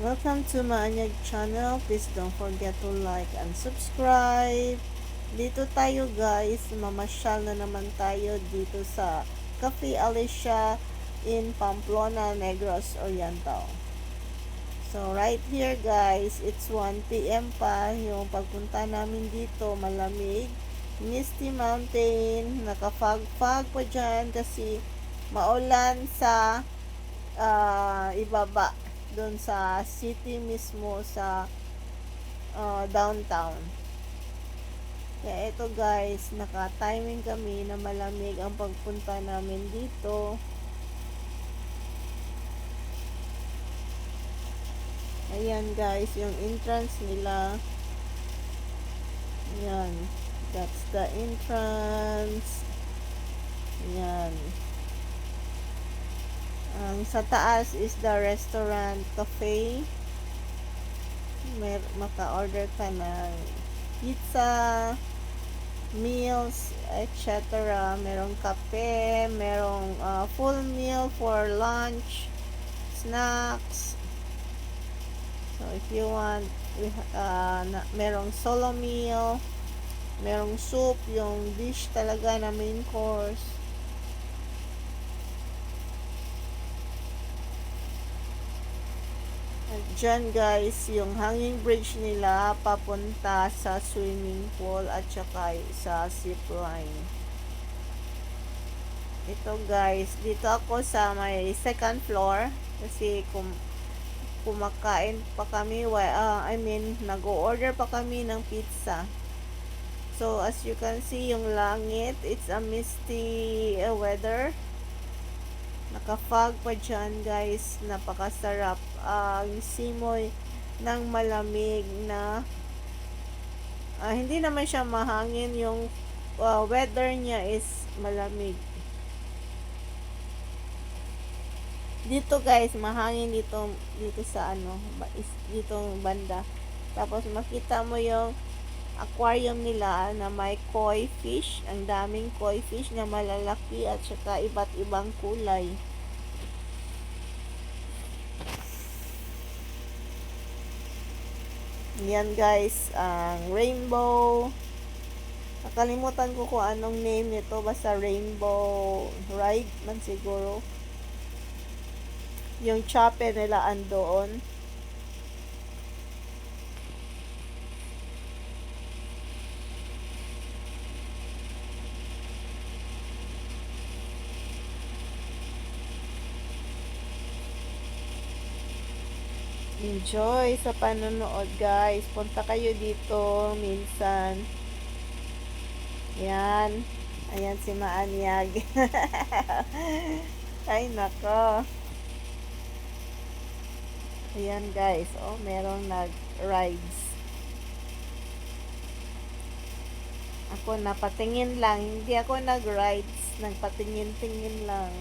Welcome to Maanyag channel. Please don't forget to like and subscribe. Dito tayo guys, mamasyal na naman tayo dito sa Cafe Alicia in Pamplona, Negros Oriental. So right here guys, it's 1 p.m. pa yung pagpunta namin dito, malamig. Misty Mountain, nakafag-fag pa dyan kasi maulan sa ibaba doon sa city mismo sa downtown. Kaya ito guys, naka-timing kami na malamig ang pagpunta namin dito. Ayan guys, yung entrance nila. Ayan, that's the entrance. Ayan. Ang sa taas is the restaurant cafe. Maka-order ka ng pizza, meals, etc. Merong kape, merong full meal for lunch, snacks. So if you want, merong solo meal, merong soup, yung dish talaga na main course. At dyan guys, yung hanging bridge nila papunta sa swimming pool at saka sa zip line. Ito guys, dito ako sa may second floor kasi kumakain pa kami, nag-order pa kami ng pizza. So as you can see, yung langit, it's a misty weather. Nakafog pa dyan guys, napakasarap ang simoy ng malamig na hindi naman siya mahangin, yung weather niya is malamig. Dito guys, mahangin dito sa dito banda. Tapos makita mo yung aquarium nila na may koi fish, ang daming koi fish na malalaki at saka iba't ibang kulay. Yan guys, ang rainbow. Nakalimutan ko kung anong name nito, basta rainbow ride man siguro. Yung chape nila andoon. Enjoy sa panonood guys. Punta kayo dito minsan. Yan. Ayan si Maanyag. Ay nako. Ayan guys. Oh, merong nag-rides. Ako napatingin lang. Hindi ako nag-rides. Nagpatingin-tingin lang.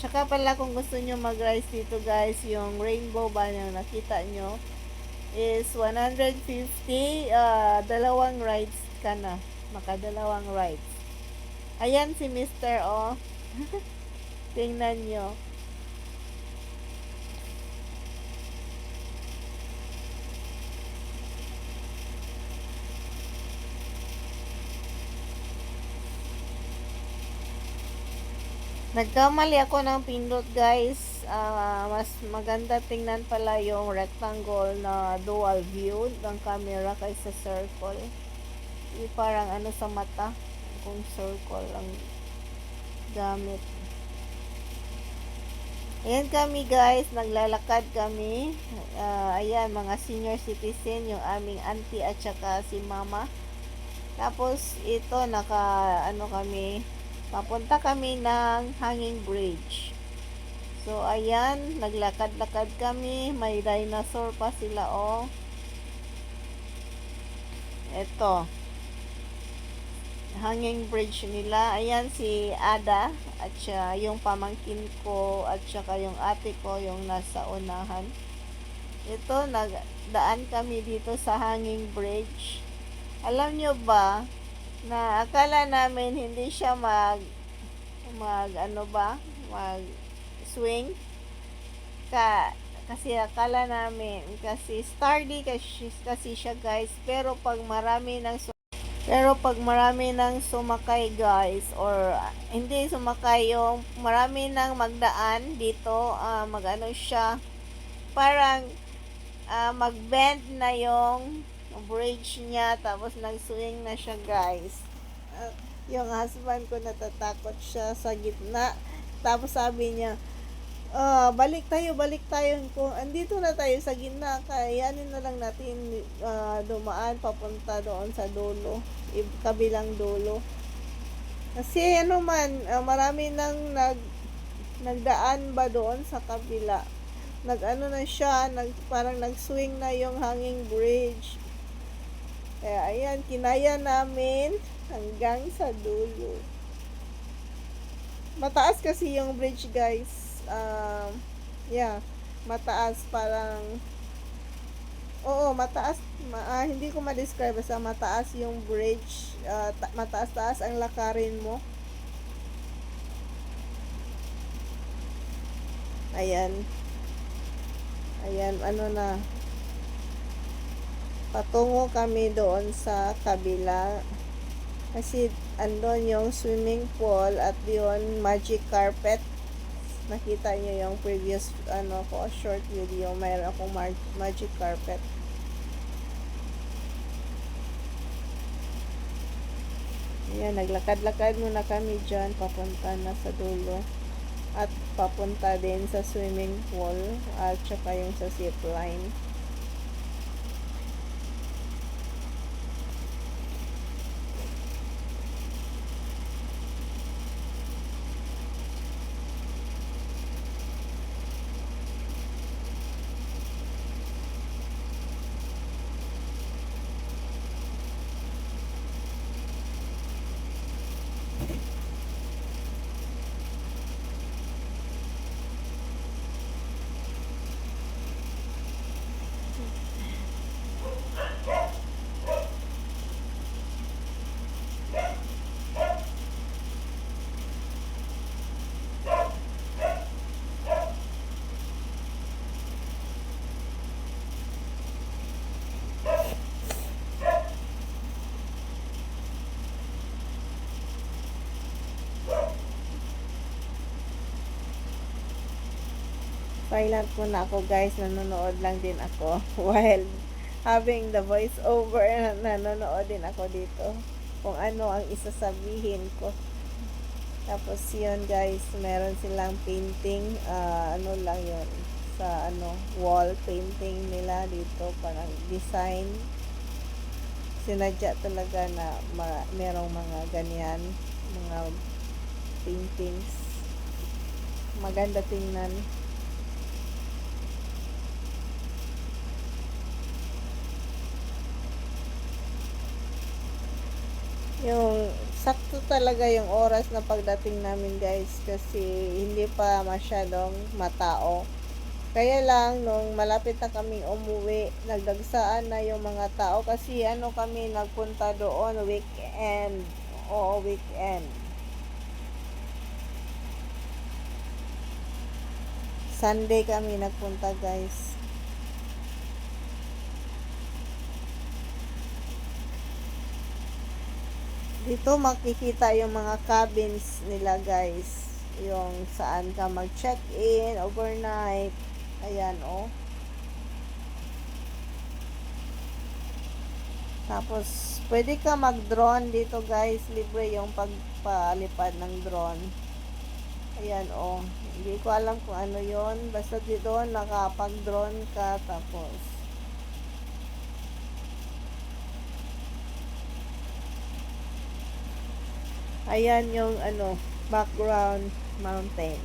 Tsaka pala kung gusto nyo mag-rides dito guys, yung rainbow ba yung nakita nyo is 150, dalawang rides ka na, makadalawang rides. Ayan si Mr. O. Tingnan nyo. Nagkamali ako ng pindot guys. Mas maganda tingnan pala yung rectangle na dual view ng camera kaysa circle. Parang sa mata kung circle ang gamit. Ayan kami guys, naglalakad kami. Ayan, mga senior citizen, yung aming auntie at saka si mama. Tapos ito kami, papunta kami ng hanging bridge. So ayan, naglakad-lakad kami, may dinosaur pa sila Ito, hanging bridge nila. Ayan si Ada at siya, yung pamangkin ko at saka yung ate ko yung nasa unahan. Ito, nagdaan kami dito sa hanging bridge. Alam nyo ba na akala namin hindi siya mag swing ka Kasi akala namin, kasi sturdy kasi siya guys, pero pag marami nang sumakay guys, or hindi sumakay, yung marami nang magdaan dito, magano siya, parang mag-bend na yung bridge niya, tapos nag-swing na siya guys. Yung husband ko natatakot siya sa gitna, tapos sabi niya, balik tayo. Kung andito na tayo sa gitna, kayanin na lang natin dumaan papunta doon sa dulo, kabilang dulo. Kasi ano man, marami nang nagdaan ba doon sa kabila. Nag-ano na siya, parang nag-swing na yung hanging bridge. Kaya ayan, kinaya namin hanggang sa dulo. Mataas kasi yung bridge guys. Yeah, mataas, parang oo, mataas. Hindi ko ma-describe, basta mataas yung bridge. Mataas-taas ang lakarin mo. Ayan. Ayan, ano na. Patungo kami doon sa kabila. Kasi andon yung swimming pool at yun magic carpet. Nakita niyo yung previous short video, mayroon akong magic carpet. Ayan, naglakad-lakad muna kami dyan, papunta na sa dulo. At papunta din sa swimming pool at saka yung sa zip line. Silent muna ako guys, nanonood lang din ako while having the voice over, nanonood din ako dito kung ano ang isasabihin ko. Tapos yun guys, meron silang painting, ano lang yun, sa wall painting nila dito, parang design. Sinadya talaga na merong mga ganyan, mga paintings. Maganda tingnan. Yung sakto talaga yung oras na pagdating namin guys, kasi hindi pa masyadong matao. Kaya lang nung malapit na kaming umuwi, nagdagsaan na yung mga tao kasi kami nagpunta doon weekend. Oo, weekend. Sunday kami nagpunta guys. Dito makikita yung mga cabins nila guys, yung saan ka mag-check-in overnight. Ayan oh. Tapos pwede ka mag-drone dito guys, libre yung pagpalipad ng drone. Ayan oh. Hindi ko alam kung ano yon, basta dito nakapag-drone ka. Tapos ayan yung background mountain.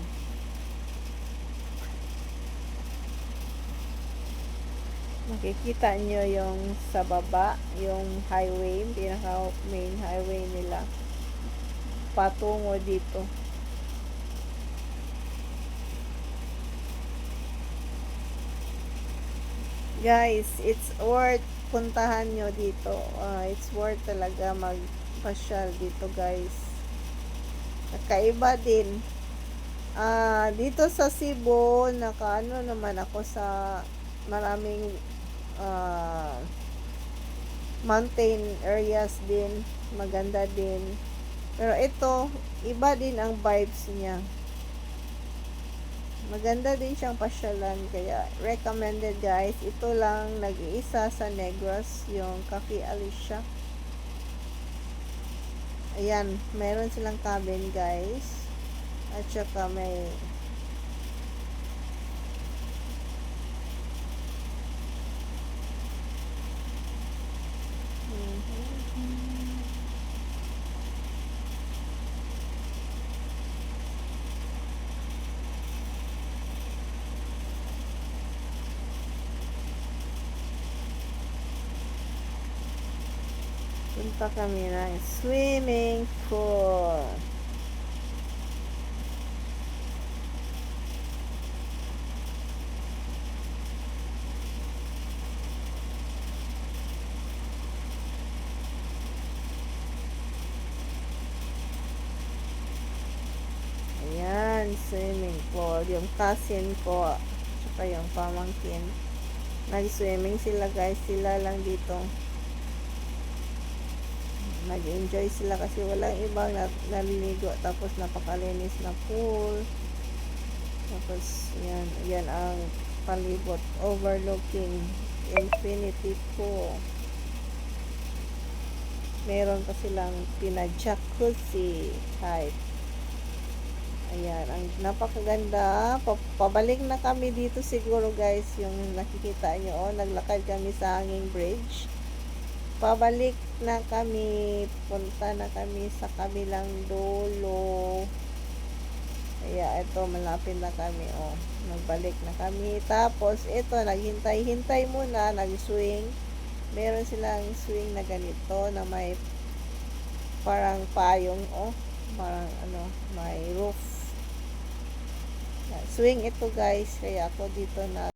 Makikita nyo yung sa baba, yung highway, pinaka main highway nila patungo dito. Guys, it's worth puntahan nyo dito. It's worth talaga magpasyal dito guys. Nakaiba din. Dito sa Cebu, nakaano naman ako sa maraming mountain areas din, maganda din. Pero ito, iba din ang vibes niya. Maganda din siyang pasyalan, kaya recommended guys. Ito lang nag-iisa sa Negros, yung Cafe Alicia. Ayan, meron silang cabin guys. At saka may punta kami ng swimming pool. Ayan, swimming pool. Yung cousin ko, saka yung pamangkin. Nag-swimming sila guys. Sila lang dito. Nag-enjoy sila kasi walang ibang naliligo. Tapos napakalinis na pool. Tapos, yan ang palibot overlooking infinity pool. Meron pa silang pinajacuzzi type. Ayan, ang napakaganda. Pabalik na kami dito siguro guys. Yung nakikita nyo, naglakad kami sa hanging bridge. Pabalik na kami. Punta na kami sa kabilang dulo. Kaya ito, malapit na kami. Nagbalik na kami. Tapos, ito, naghintay-hintay muna. Nag-swing. Meron silang swing na ganito na may parang payong. Parang may roof. Swing ito guys, kaya ako dito na